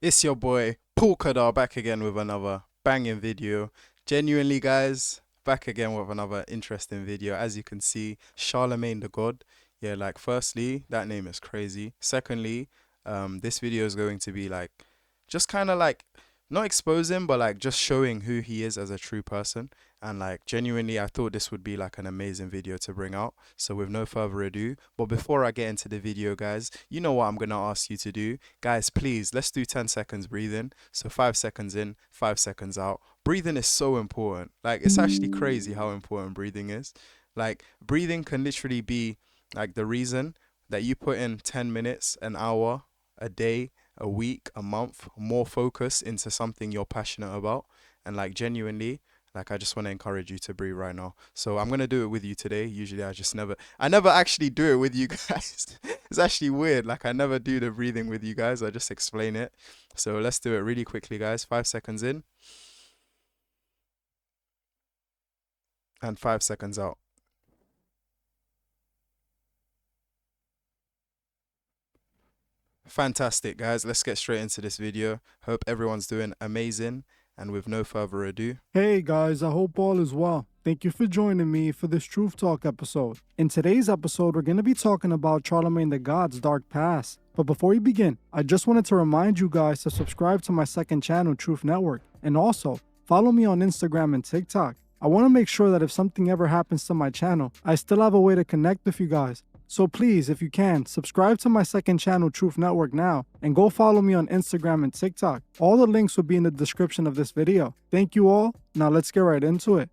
It's your boy Paul Khadar back again with another banging video. Genuinely, guys, back again with another interesting video. As you can see, Charlamagne the God. Yeah, like firstly, that name is crazy. Secondly, this video is going to be like just kind of like not exposing, but like just showing who he is as a true person. And like genuinely, I thought this would be like an amazing video to bring out. So with no further ado, but before I get into the video, guys, you know what I'm gonna ask you to do. Guys, please, let's do 10 seconds breathing. So 5 seconds in, 5 seconds out. Breathing is so important. Like, it's actually crazy how important breathing is. Like, breathing can literally be like the reason that you put in 10 minutes, an hour, a day, a week, a month, more focus into something you're passionate about. And like, genuinely, like, I just want to encourage you to breathe right now. So I'm gonna do it with you today. Usually I never actually do it with you guys. It's actually weird. Like, I never do the breathing with you guys. I just explain it. So let's do it really quickly, guys. 5 seconds in and 5 seconds out. Fantastic, guys. Let's get straight into this video. Hope everyone's doing amazing. And with no further ado, Hey guys, I hope all is well. Thank you for joining me for this Truth Talk episode. In today's episode, we're going to be talking about Charlamagne the God's dark past. But before we begin, I just wanted to remind you guys to subscribe to my second channel, Truth Network, and also follow me on Instagram and TikTok. I want to make sure that if something ever happens to my channel, I still have a way to connect with you guys. So please, if you can, subscribe to my second channel, Truth Network, now, and go follow me on Instagram and TikTok. All the links will be in the description of this video. Thank you all. Now let's get right into it.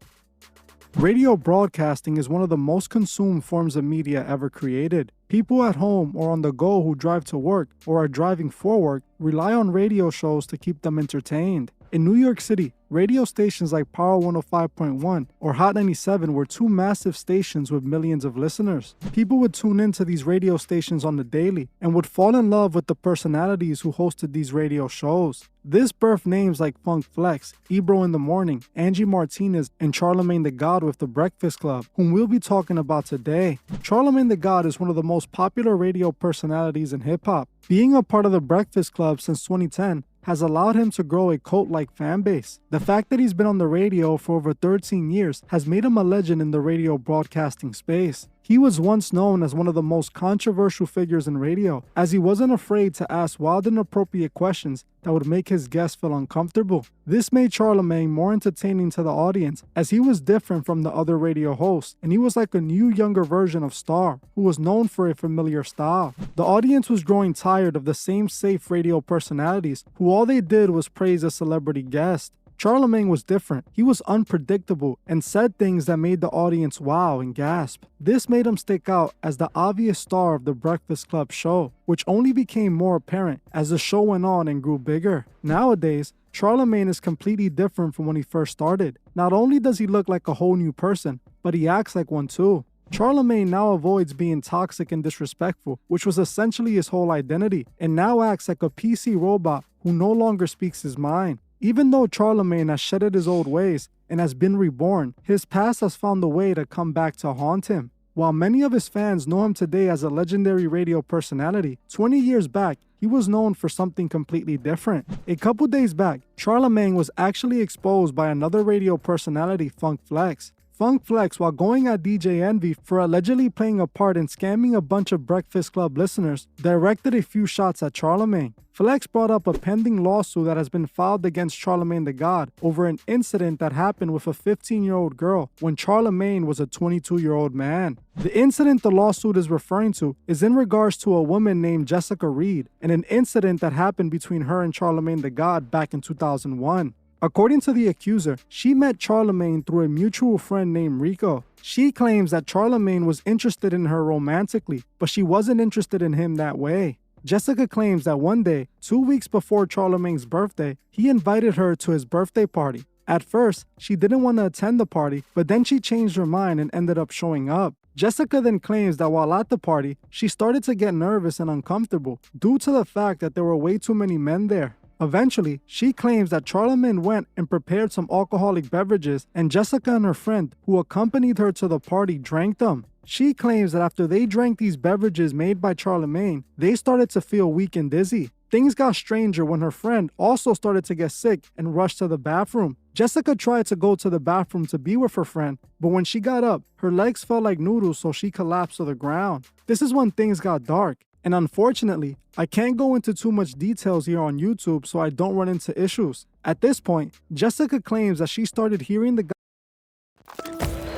Radio broadcasting is one of the most consumed forms of media ever created. People at home or on the go who drive to work or are driving for work rely on radio shows to keep them entertained. In New York City, radio stations like Power 105.1 or Hot 97 were two massive stations with millions of listeners. People would tune into these radio stations on the daily and would fall in love with the personalities who hosted these radio shows. This birthed names like Funk Flex, Ebro in the Morning, Angie Martinez, and Charlamagne the God with The Breakfast Club, whom we'll be talking about today. Charlamagne the God is one of the most popular radio personalities in hip-hop. Being a part of The Breakfast Club since 2010 has allowed him to grow a cult-like fan base. The fact that he's been on the radio for over 13 years has made him a legend in the radio broadcasting space. He was once known as one of the most controversial figures in radio, as he wasn't afraid to ask wild and inappropriate questions that would make his guests feel uncomfortable. This made Charlamagne more entertaining to the audience, as he was different from the other radio hosts, and he was like a new, younger version of Star, who was known for a familiar style. The audience was growing tired of the same safe radio personalities, who all they did was praise a celebrity guest. Charlamagne was different. He was unpredictable and said things that made the audience wow and gasp. This made him stick out as the obvious star of the Breakfast Club show, which only became more apparent as the show went on and grew bigger. Nowadays, Charlamagne is completely different from when he first started. Not only does he look like a whole new person, but he acts like one too. Charlamagne now avoids being toxic and disrespectful, which was essentially his whole identity, and now acts like a PC robot who no longer speaks his mind. Even though Charlamagne has shedded his old ways and has been reborn, his past has found a way to come back to haunt him. While many of his fans know him today as a legendary radio personality, 20 years back, he was known for something completely different. A couple days back, Charlamagne was actually exposed by another radio personality, Funk Flex. Funk Flex, while going at DJ Envy for allegedly playing a part in scamming a bunch of Breakfast Club listeners, directed a few shots at Charlamagne. Flex brought up a pending lawsuit that has been filed against Charlamagne the God over an incident that happened with a 15-year-old girl when Charlamagne was a 22-year-old man. The incident the lawsuit is referring to is in regards to a woman named Jessica Reed and an incident that happened between her and Charlamagne the God back in 2001. According to the accuser, she met Charlamagne through a mutual friend named Rico. She claims that Charlamagne was interested in her romantically, but she wasn't interested in him that way. Jessica claims that one day, 2 weeks before Charlamagne's birthday, he invited her to his birthday party. At first, she didn't want to attend the party, but then she changed her mind and ended up showing up. Jessica then claims that while at the party, she started to get nervous and uncomfortable due to the fact that there were way too many men there. Eventually, she claims that Charlamagne went and prepared some alcoholic beverages, and Jessica and her friend, who accompanied her to the party, drank them. She claims that after they drank these beverages made by Charlamagne, they started to feel weak and dizzy. Things got stranger when her friend also started to get sick and rushed to the bathroom. Jessica tried to go to the bathroom to be with her friend, but when she got up, her legs felt like noodles, so she collapsed to the ground. This is when things got dark. And unfortunately, I can't go into too much details here on YouTube so I don't run into issues. At this point, Jessica claims that she started hearing the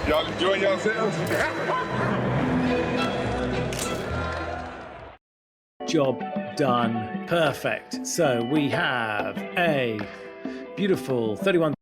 Y'all enjoying yourselves? Job done. Perfect. So we have a beautiful 31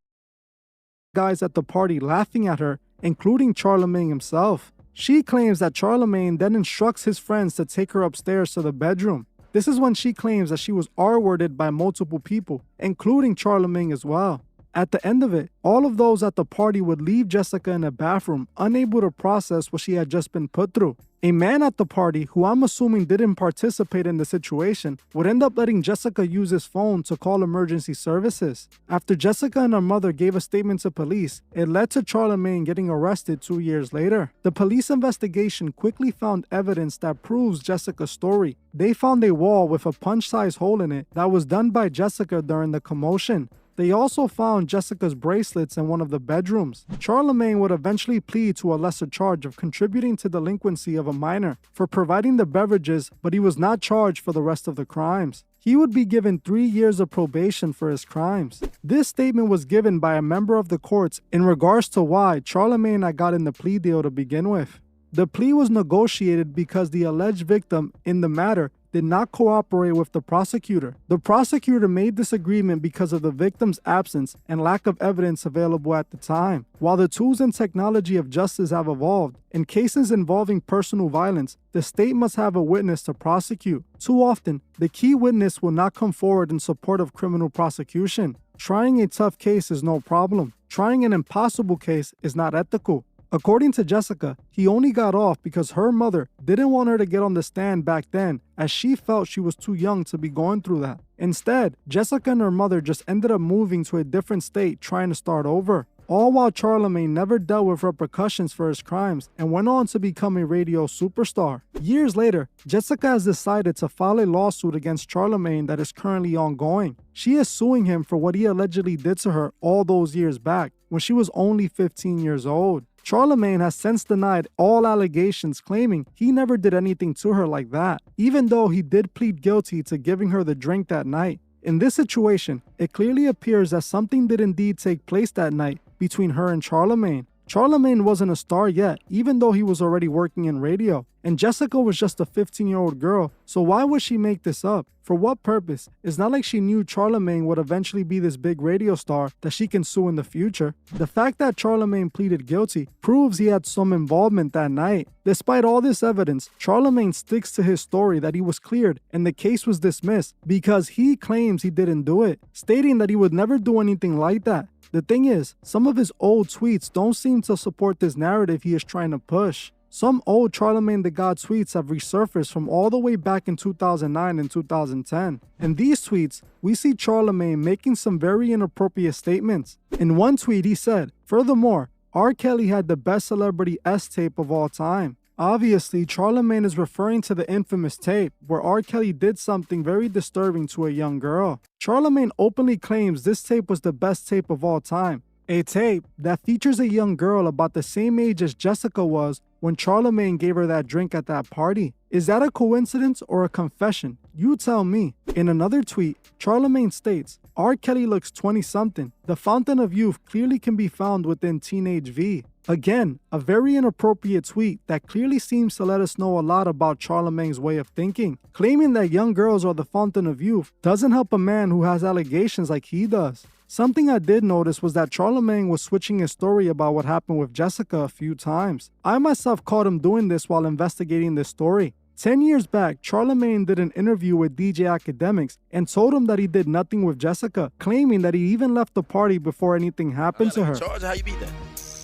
guys at the party laughing at her, including Charlamagne himself. She claims that Charlamagne then instructs his friends to take her upstairs to the bedroom. This is when she claims that she was R-worded by multiple people, including Charlamagne as well. At the end of it, all of those at the party would leave Jessica in a bathroom, unable to process what she had just been put through. A man at the party, who I'm assuming didn't participate in the situation, would end up letting Jessica use his phone to call emergency services. After Jessica and her mother gave a statement to police, it led to Charlamagne getting arrested 2 years later. The police investigation quickly found evidence that proves Jessica's story. They found a wall with a punch-sized hole in it that was done by Jessica during the commotion. They also found Jessica's bracelets in one of the bedrooms. Charlamagne would eventually plead to a lesser charge of contributing to delinquency of a minor for providing the beverages, but he was not charged for the rest of the crimes. He would be given 3 years of probation for his crimes. This statement was given by a member of the courts in regards to why Charlamagne had gotten the plea deal to begin with. The plea was negotiated because the alleged victim in the matter did not cooperate with the prosecutor. The prosecutor made this agreement because of the victim's absence and lack of evidence available at the time. While the tools and technology of justice have evolved, in cases involving personal violence, the state must have a witness to prosecute. Too often, the key witness will not come forward in support of criminal prosecution. Trying a tough case is no problem. Trying an impossible case is not ethical. According to Jessica, he only got off because her mother didn't want her to get on the stand back then, as she felt she was too young to be going through that. Instead, Jessica and her mother just ended up moving to a different state trying to start over. All while Charlamagne never dealt with repercussions for his crimes and went on to become a radio superstar. Years later, Jessica has decided to file a lawsuit against Charlamagne that is currently ongoing. She is suing him for what he allegedly did to her all those years back, when she was only 15 years old. Charlamagne has since denied all allegations, claiming he never did anything to her like that, even though he did plead guilty to giving her the drink that night. In this situation, it clearly appears that something did indeed take place that night between her and Charlamagne. Charlamagne wasn't a star yet, even though he was already working in radio, and Jessica was just a 15-year-old girl, so why would she make this up? For what purpose? It's not like she knew Charlamagne would eventually be this big radio star that she can sue in the future. The fact that Charlamagne pleaded guilty proves he had some involvement that night. Despite all this evidence, Charlamagne sticks to his story that he was cleared and the case was dismissed because he claims he didn't do it, stating that he would never do anything like that. The thing is, some of his old tweets don't seem to support this narrative he is trying to push. Some old Charlamagne the God tweets have resurfaced from all the way back in 2009 and 2010. In these tweets, we see Charlamagne making some very inappropriate statements. In one tweet he said, "Furthermore, R. Kelly had the best celebrity S tape of all time." Obviously, Charlamagne is referring to the infamous tape where R. Kelly did something very disturbing to a young girl. Charlamagne openly claims this tape was the best tape of all time. A tape that features a young girl about the same age as Jessica was when Charlamagne gave her that drink at that party. Is that a coincidence or a confession? You tell me. In another tweet, Charlamagne states, R. Kelly looks 20-something. The fountain of youth clearly can be found within Teenage V. Again, a very inappropriate tweet that clearly seems to let us know a lot about Charlamagne's way of thinking. Claiming that young girls are the fountain of youth doesn't help a man who has allegations like he does. Something I did notice was that Charlamagne was switching his story about what happened with Jessica a few times. I myself caught him doing this while investigating this story. 10 years back, Charlamagne did an interview with DJ Academics and told him that he did nothing with Jessica, claiming that he even left the party before anything happened to her. Charge, how you beat that?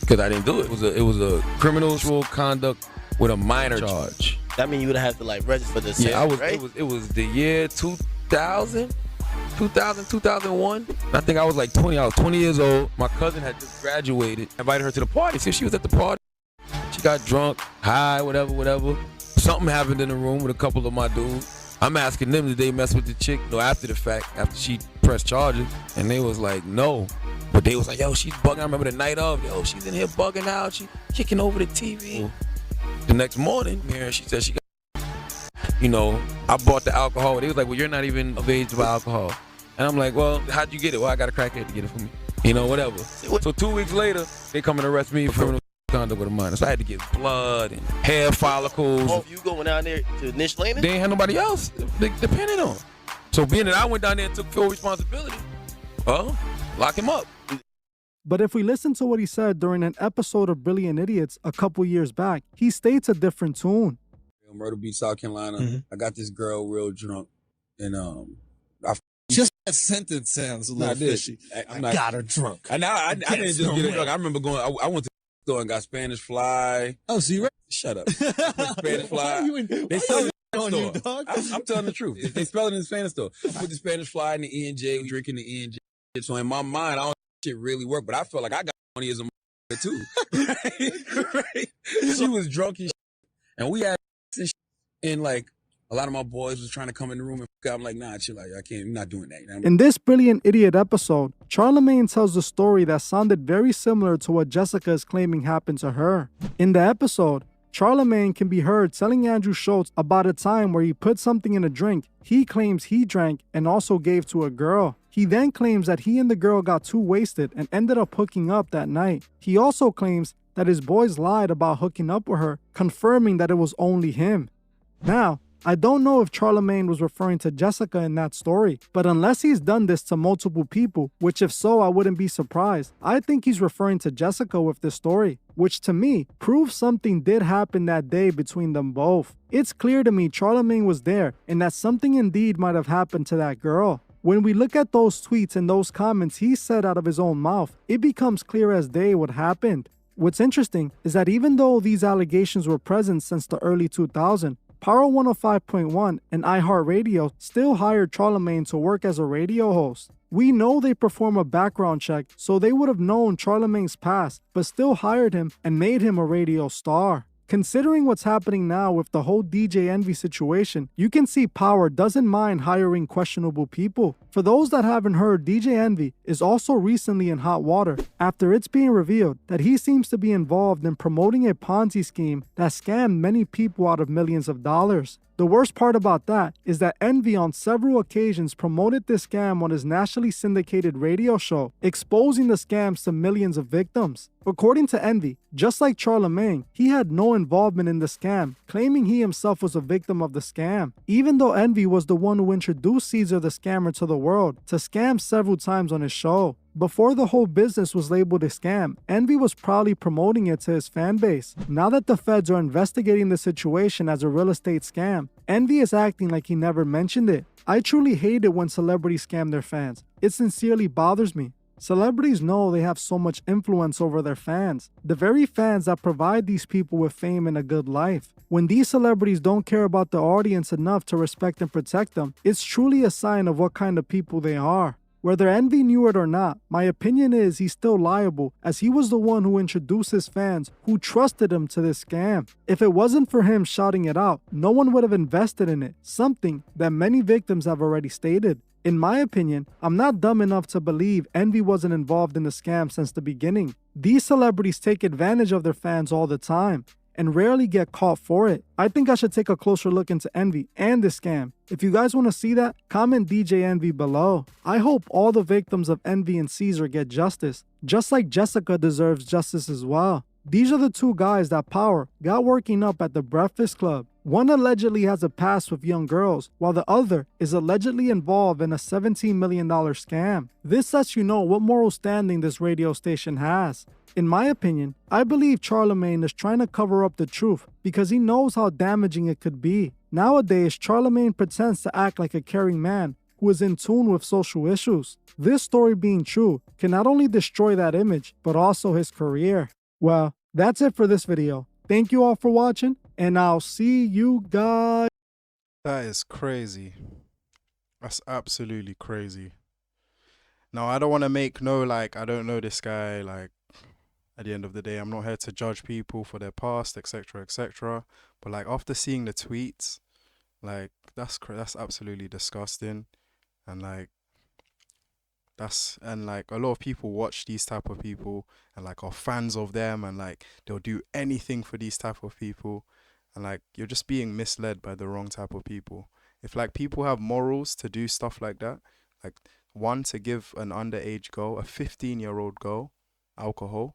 Because I didn't do it. It was a criminal conduct with a minor charge. That means you would have to like register for this. Yeah, right? It was the year 2000, 2001. I think I was like 20. I was 20 years old. My cousin had just graduated. I invited her to the party. See, she was at the party. She got drunk, high, whatever. Something happened in the room with a couple of my dudes. I'm asking them, did they mess with the chick? No, after the fact, after she pressed charges, and they was like, no. But they was like, yo, she's bugging. I remember the night of, yo, she's in here bugging out. She kicking over the TV. The next morning, she said she got, I bought the alcohol. They was like, well, you're not even of age to buy alcohol. And I'm like, well, how'd you get it? Well, I got a crackhead to get it for me. Whatever. So 2 weeks later, they come and arrest me for criminal conduct with a minor. So I had to get blood and hair follicles. Oh, you going down there to Niche Lane? They ain't had nobody else depending on. So being that I went down there and took full responsibility, lock him up. But if we listen to what he said during an episode of Brilliant Idiots a couple years back, he states a different tune. Myrtle Beach, South Carolina. I got this girl real drunk, and just that sentence sounds a little fishy. I got her drunk. I didn't just get her drunk. I remember going. I went to the store and got Spanish fly. Oh, so you ready? Shut up. Spanish fly. They sell it in the Spanish store. I'm telling the truth. They spell it in the Spanish store. I put the Spanish fly in the E&J, drinking the E&J. So in my mind, I don't think shit really worked, but I felt like I got money as a too. Right? She was drunk and shit, and we had and shit, and like a lot of my boys was trying to come in the room and I'm like, nah, chill out. I can't. I'm not doing that. In this Brilliant Idiot episode, Charlamagne tells a story that sounded very similar to what Jessica is claiming happened to her. In the episode, Charlamagne can be heard telling Andrew Schultz about a time where he put something in a drink he claims he drank and also gave to a girl. He then claims that he and the girl got too wasted and ended up hooking up that night. He also claims that his boys lied about hooking up with her, confirming that it was only him. Now, I don't know if Charlamagne was referring to Jessica in that story, but unless he's done this to multiple people, which if so, I wouldn't be surprised, I think he's referring to Jessica with this story, which to me proves something did happen that day between them both. It's clear to me Charlamagne was there and that something indeed might have happened to that girl. When we look at those tweets and those comments he said out of his own mouth, it becomes clear as day what happened. What's interesting is that even though these allegations were present since the early 2000s, Power 105.1 and iHeartRadio still hired Charlamagne to work as a radio host. We know they perform a background check, so they would have known Charlamagne's past, but still hired him and made him a radio star. Considering what's happening now with the whole DJ Envy situation, you can see Power doesn't mind hiring questionable people. For those that haven't heard, DJ Envy is also recently in hot water after it's being revealed that he seems to be involved in promoting a Ponzi scheme that scammed many people out of millions of dollars. The worst part about that is that Envy on several occasions promoted this scam on his nationally syndicated radio show, exposing the scams to millions of victims. According to Envy, just like Charlamagne, he had no involvement in the scam, claiming he himself was a victim of the scam. Even though Envy was the one who introduced Caesar the Scammer to the world to scam several times on his show. Before the whole business was labeled a scam, Envy was proudly promoting it to his fan base. Now that the feds are investigating the situation as a real estate scam, Envy is acting like he never mentioned it. I truly hate it when celebrities scam their fans. It sincerely bothers me. Celebrities know they have so much influence over their fans, the very fans that provide these people with fame and a good life. When these celebrities don't care about the audience enough to respect and protect them, it's truly a sign of what kind of people they are. Whether Envy knew it or not, my opinion is he's still liable, as he was the one who introduced his fans who trusted him to this scam. If it wasn't for him shouting it out, no one would have invested in it, something that many victims have already stated. In my opinion, I'm not dumb enough to believe Envy wasn't involved in the scam since the beginning. These celebrities take advantage of their fans all the time and rarely get caught for it. I think I should take a closer look into Envy and this scam. If you guys want to see that, comment DJ Envy below. I hope all the victims of Envy and Caesar get justice, just like Jessica deserves justice as well. These are the two guys that Power got working up at the Breakfast Club. One allegedly has a past with young girls, while the other is allegedly involved in a $17 million scam. This lets you know what moral standing this radio station has. In my opinion, I believe Charlamagne is trying to cover up the truth because he knows how damaging it could be. Nowadays, Charlamagne pretends to act like a caring man who is in tune with social issues. This story being true can not only destroy that image, but also his career. Well, that's it for this video. Thank you all for watching, and I'll see you guys. That is crazy. That's absolutely crazy. Now, I don't want to make I don't know this guy, at the end of the day, I'm not here to judge people for their past, etc., etc. But after seeing the tweets, Like that's absolutely disgusting, and like like a lot of people watch these type of people and like are fans of them, and like they'll do anything for these type of people, and like you're just being misled by the wrong type of people. If like people have morals to do stuff like that, like one, to give an underage girl, a 15-year-old girl, alcohol,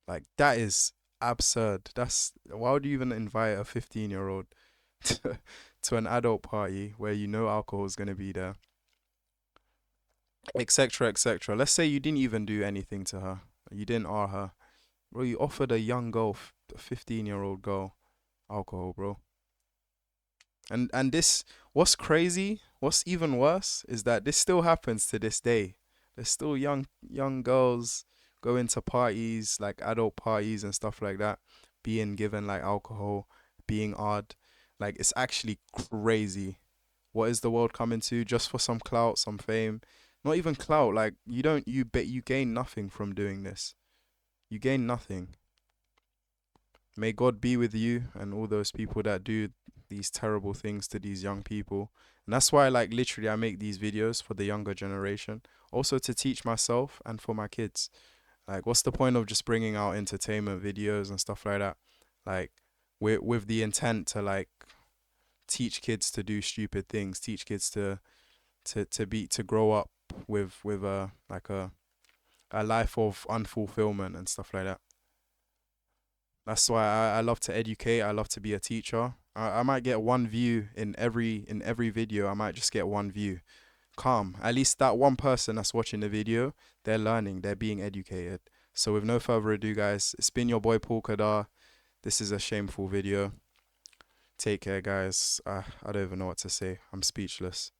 like that is absurd. That's Why would you even invite a 15-year-old to an adult party where you know alcohol is going to be there, etc., etc. Let's say you didn't even do anything to her, you didn't R her, bro. You offered a young girl, a 15-year-old girl, alcohol, bro. And this, what's crazy, what's even worse, is that this still happens to this day. There's still young girls going to parties, like adult parties and stuff like that, being given like alcohol, being odd. Like, it's actually crazy. What is the world coming to just for some clout, some fame? Not even clout. Like, you gain nothing from doing this. You gain nothing. May God be with you and all those people that do these terrible things to these young people. And that's why, like, literally I make these videos for the younger generation, also to teach myself and for my kids. Like, what's the point of just bringing out entertainment videos and stuff like that? Like, with the intent to like teach kids to do stupid things, teach kids to grow up with a life of unfulfillment and stuff like that. That's why I love to educate. I love to be a teacher. I might get one view in every video. I might just get one view. Calm. At least that one person that's watching the video, they're learning. They're being educated. So with no further ado, guys, it's been your boy Paul Khadar. This is a shameful video. Take care, guys. I don't even know what to say. I'm speechless.